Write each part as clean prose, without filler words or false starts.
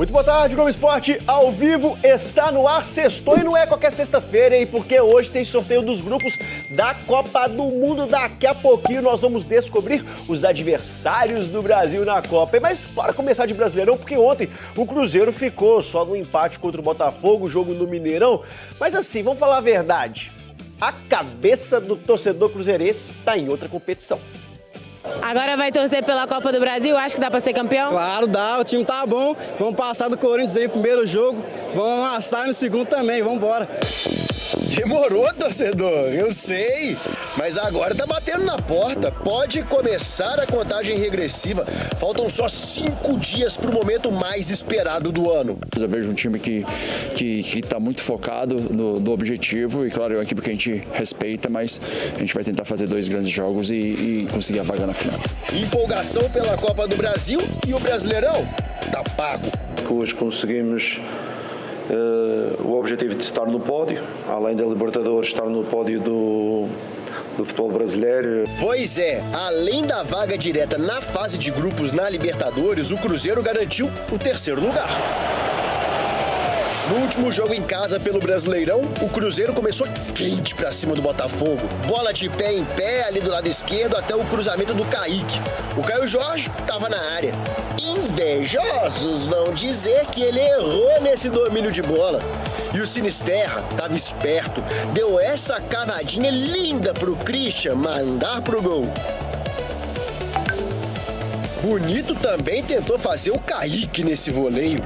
Muito boa tarde, Globo Esporte ao vivo está no ar, sextou e não é qualquer sexta-feira, hein? Porque hoje tem sorteio dos grupos da Copa do Mundo. Daqui a pouquinho nós vamos descobrir os adversários do Brasil na Copa. Mas bora começar de Brasileirão, porque ontem o Cruzeiro ficou só no empate contra o Botafogo, jogo no Mineirão. Mas assim, vamos falar a verdade, a cabeça do torcedor cruzeirense está em outra competição. Agora vai torcer pela Copa do Brasil? Acho que dá pra ser campeão? Claro, dá. O time tá bom. Vamos passar do Corinthians aí no primeiro jogo. Vamos amassar no segundo também. Vamos embora. Demorou, torcedor, eu sei. Mas agora tá batendo na porta. Pode começar a contagem regressiva. Faltam só 5 dias pro momento mais esperado do ano. Eu vejo um time que tá muito focado no objetivo. E claro, é uma equipe que a gente respeita, mas a gente vai tentar fazer 2 grandes jogos e conseguir a vaga na final. Empolgação pela Copa do Brasil e o Brasileirão tá pago. Hoje conseguimos o objetivo de estar no pódio, além da Libertadores, estar no pódio do futebol brasileiro. Pois é, além da vaga direta na fase de grupos na Libertadores, o Cruzeiro garantiu o 3º lugar. No último jogo em casa pelo Brasileirão, o Cruzeiro começou quente pra cima do Botafogo. Bola de pé em pé ali do lado esquerdo até o cruzamento do Kaique. O Caio Jorge tava na área. Invejosos vão dizer que ele errou nesse domínio de bola. E o Sinisterra tava esperto, deu essa cavadinha linda pro Christian mandar pro gol. Bonito também tentou fazer o Kaique nesse voleio.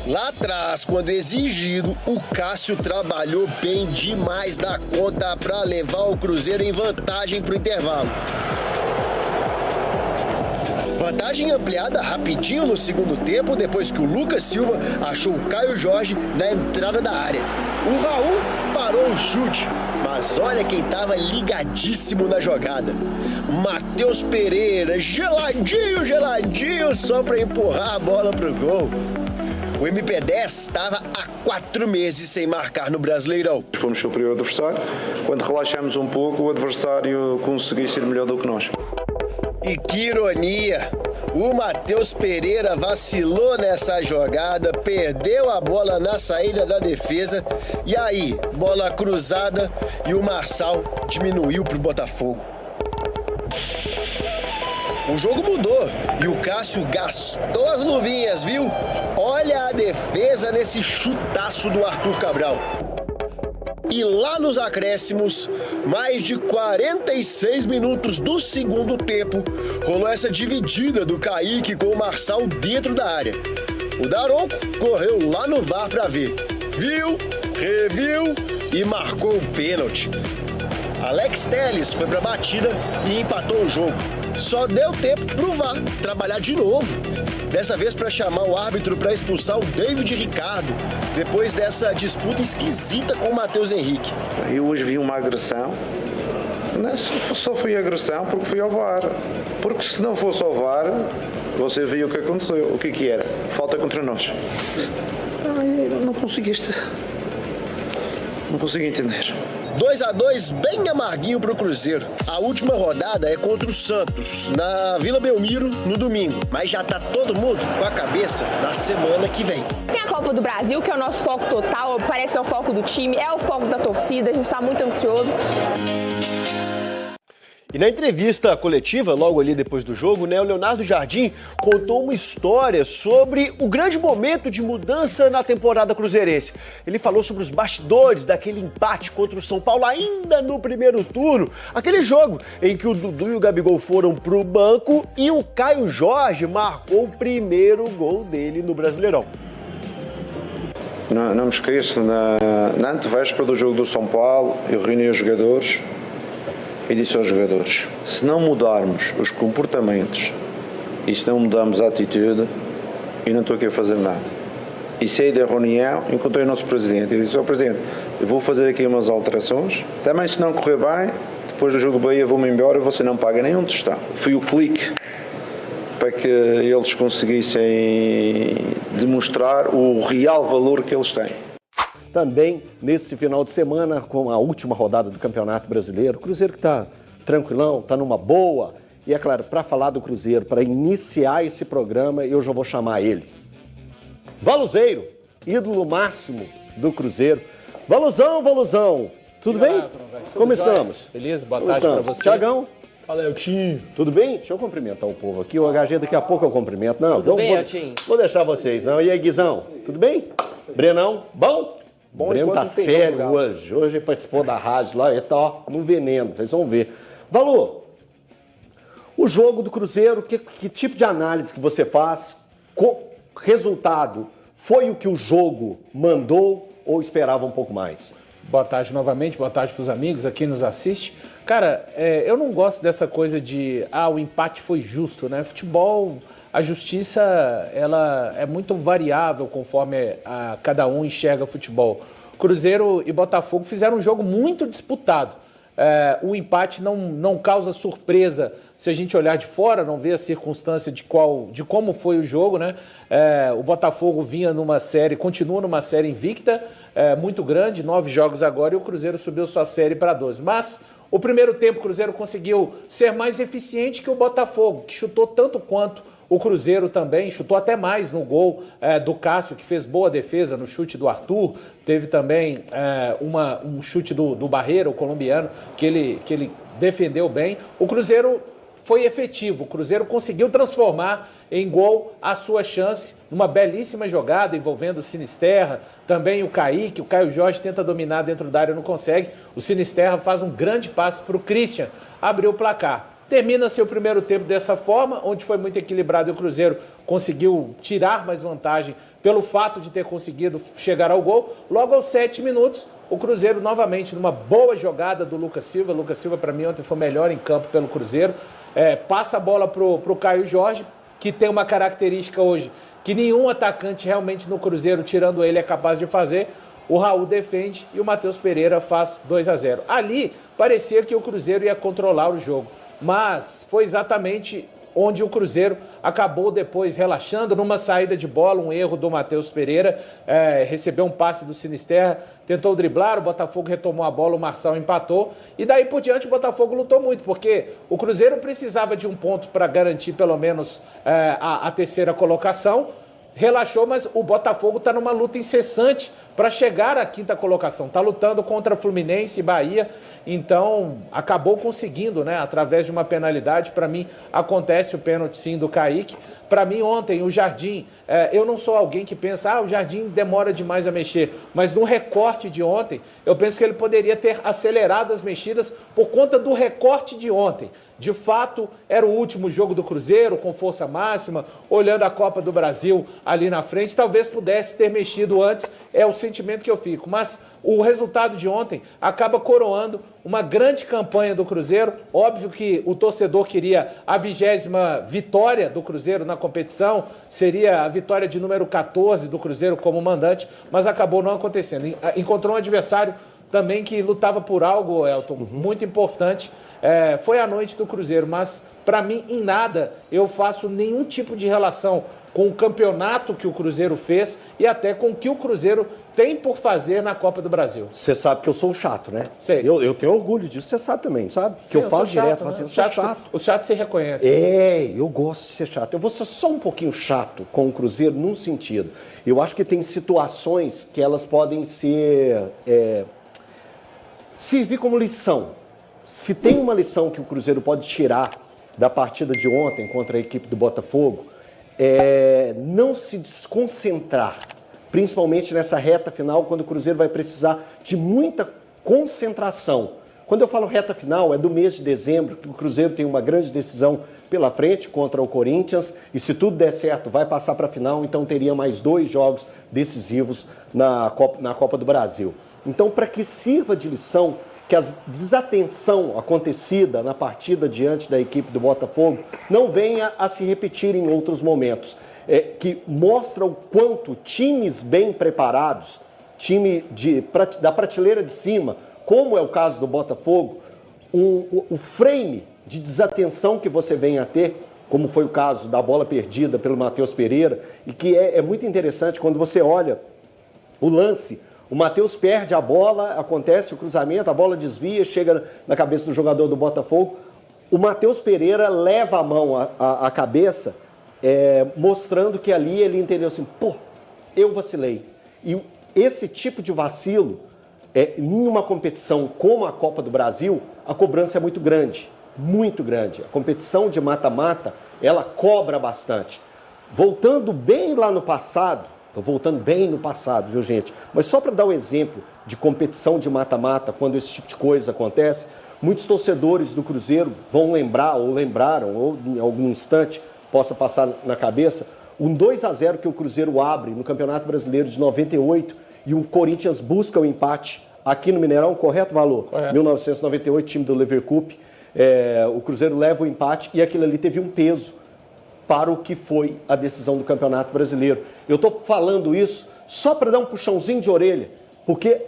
Lá atrás, quando exigido, o Cássio trabalhou bem demais da conta para levar o Cruzeiro em vantagem para o intervalo. Vantagem ampliada rapidinho no segundo tempo, depois que o Lucas Silva achou o Caio Jorge na entrada da área. O Raul parou o chute, mas olha quem estava ligadíssimo na jogada. Matheus Pereira, geladinho, só para empurrar a bola pro gol. O MP10 estava há 4 meses sem marcar no Brasileirão. Fomos superior ao adversário. Quando relaxamos um pouco, o adversário conseguiu ser melhor do que nós. E que ironia! O Matheus Pereira vacilou nessa jogada, perdeu a bola na saída da defesa. E aí, bola cruzada e o Marçal diminuiu para o Botafogo. O jogo mudou e o Cássio gastou as luvinhas, viu? Olha a defesa nesse chutaço do Arthur Cabral. E lá nos acréscimos, mais de 46 minutos do segundo tempo, rolou essa dividida do Kaique com o Marçal dentro da área. O Daronco correu lá no VAR para ver. Viu, reviu e marcou o pênalti. Alex Telles foi pra batida e empatou o jogo. Só deu tempo pro VAR trabalhar de novo. Dessa vez para chamar o árbitro para expulsar o David Ricardo, depois dessa disputa esquisita com o Matheus Henrique. Eu hoje vi uma agressão. Só foi agressão porque fui ao VAR. Porque se não fosse ao VAR, você viu o que aconteceu. O que era? Falta contra nós. Eu não consegui entender. 2-2 bem amarguinho pro Cruzeiro. A última rodada é contra o Santos, na Vila Belmiro, no domingo. Mas já tá todo mundo com a cabeça na semana que vem. Tem a Copa do Brasil, que é o nosso foco total, parece que é o foco do time, é o foco da torcida, a gente tá muito ansioso. E na entrevista coletiva, logo ali depois do jogo, né, o Leonardo Jardim contou uma história sobre o grande momento de mudança na temporada cruzeirense. Ele falou sobre os bastidores daquele empate contra o São Paulo ainda no primeiro turno. Aquele jogo em que o Dudu e o Gabigol foram pro banco e o Caio Jorge marcou o primeiro gol dele no Brasileirão. Não me esqueço, na antevéspera do jogo do São Paulo, eu reuni os jogadores e disse aos jogadores: se não mudarmos os comportamentos e se não mudarmos a atitude, eu não estou aqui a fazer nada. E saí da reunião, encontrei o nosso presidente e disse: ó presidente, eu vou fazer aqui umas alterações, também se não correr bem, depois do jogo do Bahia vou-me embora e você não paga nem um tostão. Foi o clique para que eles conseguissem demonstrar o real valor que eles têm. Também nesse final de semana, com a última rodada do Campeonato Brasileiro, o Cruzeiro que está tranquilão, está numa boa E é claro, para falar do Cruzeiro, para iniciar esse programa, eu já vou chamar ele. Valuzeiro, ídolo máximo do Cruzeiro. Valuzão, tudo bem? Como estamos? Beleza, boa tarde para você. Tiagão? Fala, Eltinho. Tudo bem? Deixa eu cumprimentar o povo aqui. O HG daqui a pouco eu cumprimento. Não, Tudo bem, Eltinho? Vou deixar vocês, não. E aí, Guizão? Tudo bem? Brenão? Bom? O Breno tá sério hoje. Hoje ele participou da rádio lá e tá ó, no veneno. Vocês vão ver. Valu, o jogo do Cruzeiro, que tipo de análise que você faz? Resultado, foi o que o jogo mandou ou esperava um pouco mais? Boa tarde novamente, boa tarde para os amigos aqui nos assiste. Cara, eu não gosto dessa coisa de, o empate foi justo, né? Futebol, a justiça, ela é muito variável conforme cada um enxerga futebol. Cruzeiro e Botafogo fizeram um jogo muito disputado. O empate não causa surpresa se a gente olhar de fora, não ver a circunstância de como foi o jogo, né? O Botafogo vinha continua numa série invicta, muito grande, 9 jogos agora, e o Cruzeiro subiu sua série para 12. Mas o primeiro tempo o Cruzeiro conseguiu ser mais eficiente que o Botafogo, que chutou tanto quanto o Cruzeiro também, chutou até mais no gol do Cássio, que fez boa defesa no chute do Arthur. Teve também um chute do Barreira, o colombiano, que ele defendeu bem. O Cruzeiro foi efetivo, o Cruzeiro conseguiu transformar em gol a sua chance, numa belíssima jogada envolvendo o Sinisterra, também o Kaique. O Caio Jorge tenta dominar dentro da área, não consegue. O Sinisterra faz um grande passe para o Christian, abriu o placar. Termina-se o primeiro tempo dessa forma, onde foi muito equilibrado e o Cruzeiro conseguiu tirar mais vantagem pelo fato de ter conseguido chegar ao gol. Logo aos 7 minutos, o Cruzeiro novamente numa boa jogada do Lucas Silva. Lucas Silva, para mim, ontem foi melhor em campo pelo Cruzeiro. Passa a bola pro Caio Jorge, que tem uma característica hoje que nenhum atacante realmente no Cruzeiro, tirando ele, é capaz de fazer. O Raul defende e o Matheus Pereira faz 2-0. Ali, parecia que o Cruzeiro ia controlar o jogo. Mas foi exatamente onde o Cruzeiro acabou depois relaxando numa saída de bola, um erro do Matheus Pereira, recebeu um passe do Sinisterra, tentou driblar, o Botafogo retomou a bola, o Marçal empatou, e daí por diante o Botafogo lutou muito, porque o Cruzeiro precisava de um ponto para garantir pelo menos a terceira colocação, relaxou, mas o Botafogo está numa luta incessante para chegar à quinta colocação. Está lutando contra Fluminense e Bahia, então acabou conseguindo, né? Através de uma penalidade. Para mim, acontece o pênalti sim do Kaique. Para mim, ontem, o Jardim, eu não sou alguém que pensa, o Jardim demora demais a mexer, mas no recorte de ontem, eu penso que ele poderia ter acelerado as mexidas por conta do recorte de ontem. De fato, era o último jogo do Cruzeiro, com força máxima, olhando a Copa do Brasil ali na frente. Talvez pudesse ter mexido antes, é o sentimento que eu fico. Mas o resultado de ontem acaba coroando uma grande campanha do Cruzeiro. Óbvio que o torcedor queria a 20ª vitória do Cruzeiro na competição, seria a vitória de número 14 do Cruzeiro como mandante, mas acabou não acontecendo. Encontrou um adversário também que lutava por algo, Elton, muito importante. Foi a noite do Cruzeiro, mas para mim em nada eu faço nenhum tipo de relação com o campeonato que o Cruzeiro fez e até com o que o Cruzeiro tem por fazer na Copa do Brasil. Você sabe que eu sou chato, né? Sei. Eu tenho orgulho disso, você sabe também, sabe? Sim, que eu falo chato, direto, né? mas eu sou chato. O chato se reconhece. Eu gosto de ser chato. Eu vou ser só um pouquinho chato com o Cruzeiro num sentido. Eu acho que tem situações que elas podem servir como lição. Se tem uma lição que o Cruzeiro pode tirar da partida de ontem contra a equipe do Botafogo, não se desconcentrar, principalmente nessa reta final, quando o Cruzeiro vai precisar de muita concentração. Quando eu falo reta final, é do mês de dezembro, que o Cruzeiro tem uma grande decisão pela frente contra o Corinthians, e se tudo der certo, vai passar para a final, então teria mais 2 jogos decisivos na Copa do Brasil. Então, para que sirva de lição, que a desatenção acontecida na partida diante da equipe do Botafogo não venha a se repetir em outros momentos, que mostra o quanto times bem preparados, time da prateleira de cima, como é o caso do Botafogo, o frame de desatenção que você vem a ter, como foi o caso da bola perdida pelo Matheus Pereira, e que é muito interessante quando você olha o lance. O Matheus perde a bola, acontece o cruzamento, a bola desvia, chega na cabeça do jogador do Botafogo. o Matheus Pereira leva a mão à cabeça, mostrando que ali ele entendeu assim, pô, eu vacilei. E esse tipo de vacilo, em uma competição como a Copa do Brasil, a cobrança é muito grande, muito grande. A competição de mata-mata, ela cobra bastante. Voltando bem lá no passado, estou voltando bem no passado, viu, gente? Mas só para dar um exemplo de competição de mata-mata, quando esse tipo de coisa acontece, muitos torcedores do Cruzeiro vão lembrar, ou lembraram, ou em algum instante possa passar na cabeça, um 2-0 que o Cruzeiro abre no Campeonato Brasileiro de 98 e o Corinthians busca o empate aqui no Mineirão, correto, Valor? Correto. 1998, time do Leverkusen, o Cruzeiro leva o empate e aquilo ali teve um peso para o que foi a decisão do Campeonato Brasileiro. Eu estou falando isso só para dar um puxãozinho de orelha, porque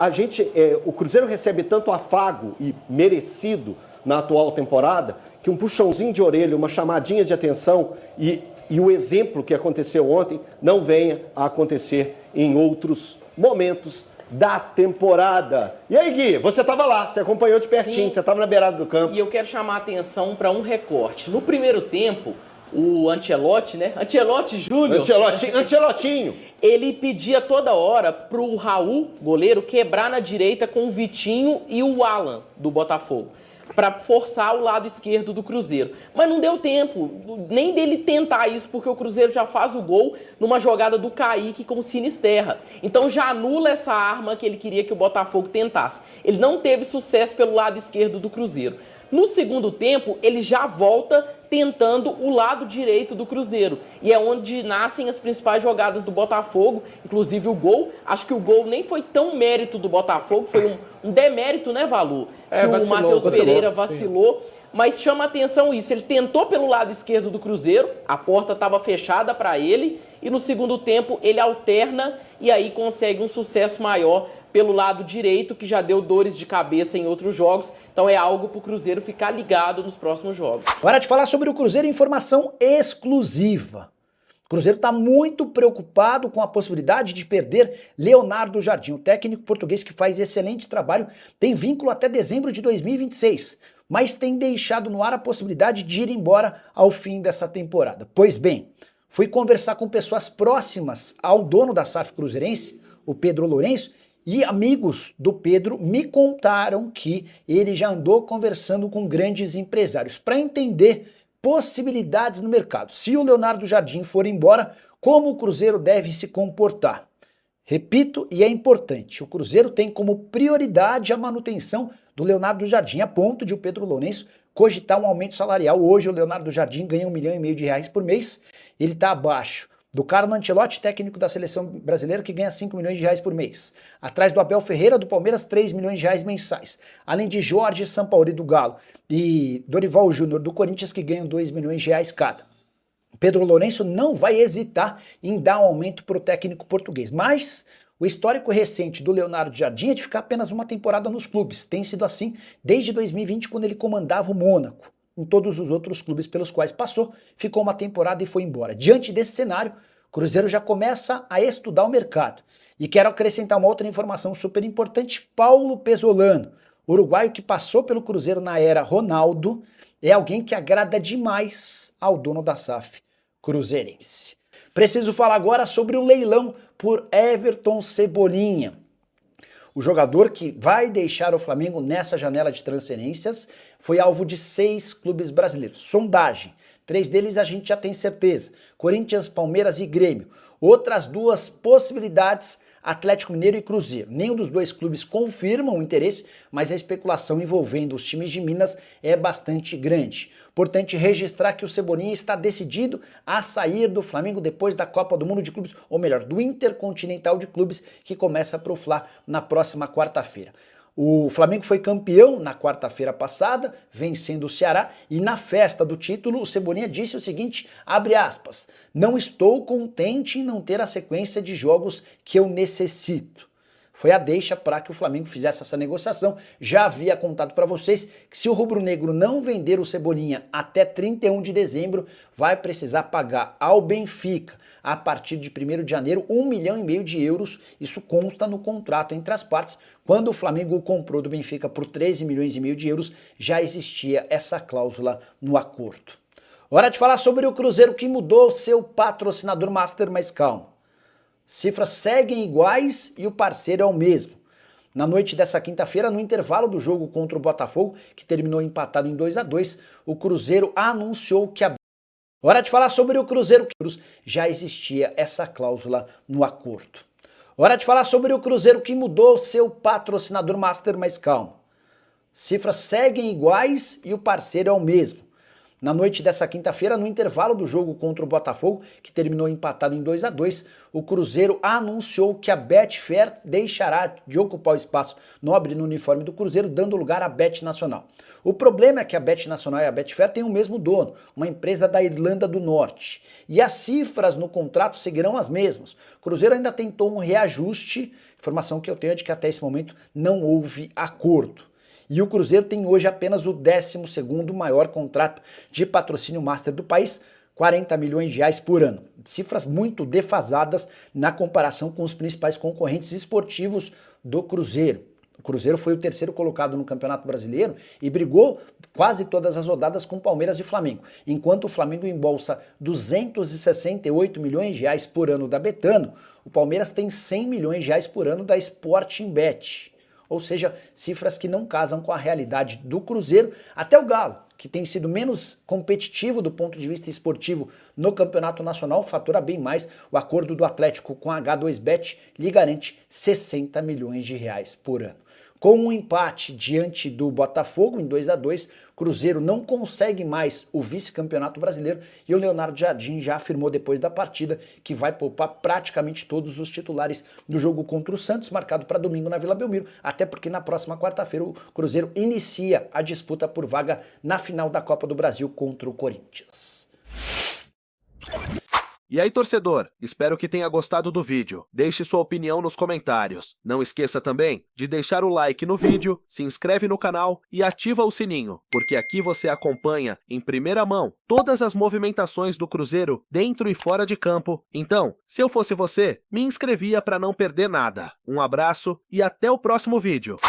o Cruzeiro recebe tanto afago e merecido na atual temporada, que um puxãozinho de orelha, uma chamadinha de atenção e o exemplo que aconteceu ontem não venha a acontecer em outros momentos da temporada. E aí, Gui, você estava lá, você acompanhou de pertinho, Sim. Você estava na beirada do campo. E eu quero chamar a atenção para um recorte. No primeiro tempo, o Ancelotti, né? Ancelotti Júnior. Ancelotinho. Ele pedia toda hora pro Raul, goleiro, quebrar na direita com o Vitinho e o Alan, do Botafogo, para forçar o lado esquerdo do Cruzeiro. Mas não deu tempo nem dele tentar isso, porque o Cruzeiro já faz o gol numa jogada do Kaique com o Sinisterra. Então já anula essa arma que ele queria que o Botafogo tentasse. Ele não teve sucesso pelo lado esquerdo do Cruzeiro. No segundo tempo, ele já volta tentando o lado direito do Cruzeiro. E é onde nascem as principais jogadas do Botafogo, inclusive o gol. Acho que o gol nem foi tão mérito do Botafogo, foi um demérito, né, Valu? Que o Matheus Pereira vacilou. Sim. Mas chama atenção isso, ele tentou pelo lado esquerdo do Cruzeiro, a porta estava fechada para ele, e no segundo tempo ele alterna e aí consegue um sucesso maior pelo lado direito, que já deu dores de cabeça em outros jogos. Então é algo para o Cruzeiro ficar ligado nos próximos jogos. Hora de falar sobre o Cruzeiro, informação exclusiva. O Cruzeiro está muito preocupado com a possibilidade de perder Leonardo Jardim, o técnico português que faz excelente trabalho, tem vínculo até dezembro de 2026, mas tem deixado no ar a possibilidade de ir embora ao fim dessa temporada. Pois bem, fui conversar com pessoas próximas ao dono da SAF cruzeirense, o Pedro Lourenço, e amigos do Pedro me contaram que ele já andou conversando com grandes empresários para entender possibilidades no mercado. Se o Leonardo Jardim for embora, como o Cruzeiro deve se comportar? Repito, e é importante, o Cruzeiro tem como prioridade a manutenção do Leonardo Jardim, a ponto de o Pedro Lourenço cogitar um aumento salarial. Hoje o Leonardo Jardim ganha R$1,5 milhão por mês, ele está abaixo do Carlo Ancelotti, técnico da seleção brasileira, que ganha R$5 milhões por mês. Atrás do Abel Ferreira, do Palmeiras, R$3 milhões mensais. Além de Jorge Sampaoli, do Galo, e Dorival Júnior, do Corinthians, que ganham R$2 milhões cada. Pedro Lourenço não vai hesitar em dar um aumento para o técnico português. Mas o histórico recente do Leonardo Jardim é de ficar apenas uma temporada nos clubes. Tem sido assim desde 2020, quando ele comandava o Mônaco. Em todos os outros clubes pelos quais passou, ficou uma temporada e foi embora. Diante desse cenário, o Cruzeiro já começa a estudar o mercado. E quero acrescentar uma outra informação super importante. Paulo Pesolano, uruguaio que passou pelo Cruzeiro na era Ronaldo, é alguém que agrada demais ao dono da SAF cruzeirense. Preciso falar agora sobre o leilão por Everton Cebolinha. O jogador que vai deixar o Flamengo nessa janela de transferências foi alvo de 6 clubes brasileiros. Sondagem. 3 deles a gente já tem certeza. Corinthians, Palmeiras e Grêmio. Outras 2 possibilidades, Atlético Mineiro e Cruzeiro. Nenhum dos 2 clubes confirmam o interesse, mas a especulação envolvendo os times de Minas é bastante grande. Importante registrar que o Cebolinha está decidido a sair do Flamengo depois da Copa do Mundo de Clubes, ou melhor, do Intercontinental de Clubes, que começa para o Fla na próxima quarta-feira. O Flamengo foi campeão na quarta-feira passada, vencendo o Ceará, e na festa do título o Cebolinha disse o seguinte, abre aspas, não estou contente em não ter a sequência de jogos que eu necessito. foi a deixa para que o Flamengo fizesse essa negociação. Já havia contado para vocês que se o rubro-negro não vender o Cebolinha até 31 de dezembro, vai precisar pagar ao Benfica, a partir de 1º de janeiro, 1,5 milhão de euros. Isso consta no contrato entre as partes. Quando o Flamengo o comprou do Benfica por 13,5 milhões de euros, já existia essa cláusula no acordo. Hora de falar sobre o Cruzeiro, que mudou seu patrocinador master, mas calma. Cifras seguem iguais e o parceiro é o mesmo. Na noite dessa quinta-feira, no intervalo do jogo contra o Botafogo, que terminou empatado em 2-2, o Cruzeiro anunciou que a... Hora de falar sobre o Cruzeiro, que já existia essa cláusula no acordo. Hora de falar sobre o Cruzeiro, que mudou seu patrocinador master, mas calma. Cifras seguem iguais e o parceiro é o mesmo. Na noite dessa quinta-feira, no intervalo do jogo contra o Botafogo, que terminou empatado em 2-2, o Cruzeiro anunciou que a Betfair deixará de ocupar o espaço nobre no uniforme do Cruzeiro, dando lugar à Bet Nacional. O problema é que a Bet Nacional e a Betfair têm o mesmo dono, uma empresa da Irlanda do Norte. E as cifras no contrato seguirão as mesmas. O Cruzeiro ainda tentou um reajuste, informação que eu tenho é de que até esse momento não houve acordo. E o Cruzeiro tem hoje apenas o 12º maior contrato de patrocínio master do país, 40 milhões de reais por ano. Cifras muito defasadas na comparação com os principais concorrentes esportivos do Cruzeiro. O Cruzeiro foi o 3º colocado no Campeonato Brasileiro e brigou quase todas as rodadas com Palmeiras e Flamengo, enquanto o Flamengo embolsa 268 milhões de reais por ano da Betano, o Palmeiras tem 100 milhões de reais por ano da Sportingbet. Ou seja, cifras que não casam com a realidade do Cruzeiro. Até o Galo, que tem sido menos competitivo do ponto de vista esportivo no Campeonato Nacional, fatura bem mais. O acordo do Atlético com a H2Bet lhe garante 60 milhões de reais por ano. Com um empate diante do Botafogo em 2-2, Cruzeiro não consegue mais o vice-campeonato brasileiro e o Leonardo Jardim já afirmou depois da partida que vai poupar praticamente todos os titulares do jogo contra o Santos, marcado para domingo na Vila Belmiro, até porque na próxima quarta-feira o Cruzeiro inicia a disputa por vaga na final da Copa do Brasil contra o Corinthians. E aí, torcedor, espero que tenha gostado do vídeo. Deixe sua opinião nos comentários. Não esqueça também de deixar o like no vídeo, se inscreve no canal e ativa o sininho, porque aqui você acompanha em primeira mão todas as movimentações do Cruzeiro dentro e fora de campo. Então, se eu fosse você, me inscrevia para não perder nada. Um abraço e até o próximo vídeo.